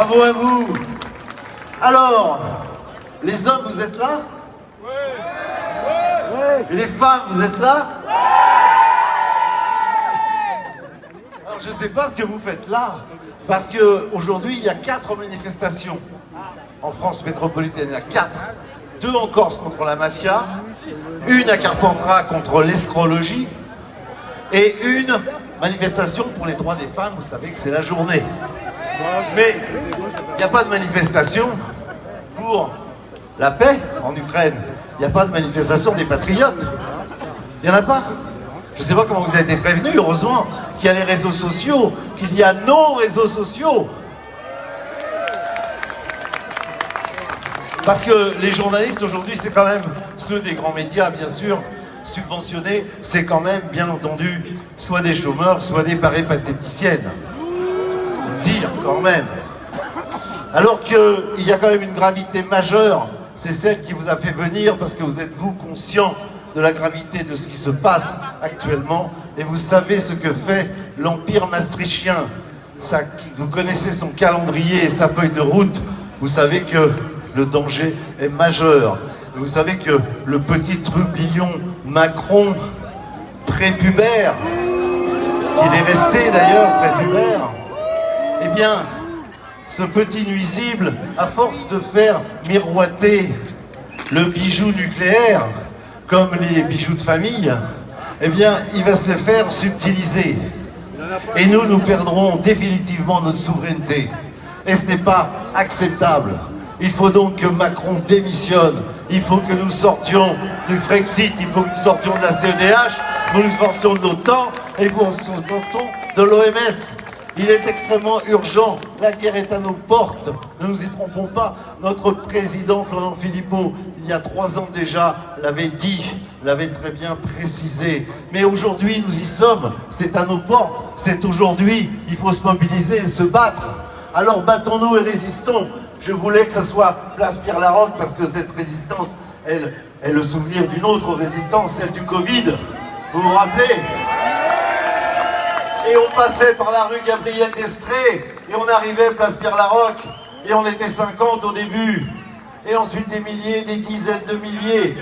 Bravo à vous. Alors, les hommes, vous êtes là? Oui. Et les femmes, vous êtes là? Alors, je ne sais pas ce que vous faites là, parce qu'aujourd'hui, il y a 4 manifestations en France métropolitaine. Il y en a 4. 2 en Corse contre la mafia, une à Carpentras contre l'escrologie, et une manifestation pour les droits des femmes. Vous savez que c'est la journée. Mais il n'y a pas de manifestation pour la paix en Ukraine. Il n'y a pas de manifestation des patriotes. Il n'y en a pas. Je ne sais pas comment vous avez été prévenus. Heureusement qu'il y a les réseaux sociaux, qu'il y a nos réseaux sociaux. Parce que les journalistes aujourd'hui, c'est quand même ceux des grands médias, bien sûr, subventionnés, c'est quand même, bien entendu, soit des chômeurs, soit des péripatéticiennes. Dire quand même. Alors qu'il y a quand même une gravité majeure, c'est celle qui vous a fait venir, parce que vous êtes vous conscient de la gravité de ce qui se passe actuellement, et vous savez ce que fait l'Empire maastrichtien. Vous connaissez son calendrier et sa feuille de route, vous savez que le danger est majeur. Vous savez que le petit trublion Macron, prépubère, qu'il est resté d'ailleurs prépubère, eh bien, ce petit nuisible, à force de faire miroiter le bijou nucléaire, comme les bijoux de famille, eh bien, il va se les faire subtiliser. Et nous perdrons définitivement notre souveraineté. Et ce n'est pas acceptable. Il faut donc que Macron démissionne. Il faut que nous sortions du Frexit, il faut que nous sortions de la CEDH, il faut que nous sortions de l'OTAN, et il faut que nous sortions de l'OMS. Il est extrêmement urgent. La guerre est à nos portes. Ne nous y trompons pas. Notre président Florian Philippot, il y a 3 ans déjà, l'avait dit, l'avait très bien précisé. Mais aujourd'hui, nous y sommes. C'est à nos portes. C'est aujourd'hui. Il faut se mobiliser et se battre. Alors battons-nous et résistons. Je voulais que ce soit place Pierre-Laroque parce que cette résistance, elle est le souvenir d'une autre résistance, celle du Covid. Vous vous rappelez? Et on passait par la rue Gabriel d'Estrée et on arrivait place Pierre-Laroque et on était 50 au début. Et ensuite des milliers, des dizaines de milliers.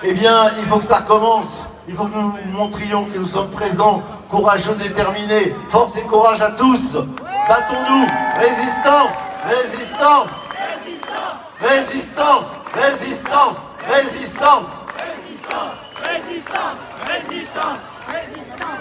Eh bien, il faut que ça recommence. Il faut que nous montrions que nous sommes présents, courageux, déterminés. Force et courage à tous. Battons-nous. Résistance. Résistance. Résistance. Résistance. Résistance. Résistance. Résistance. Résistance.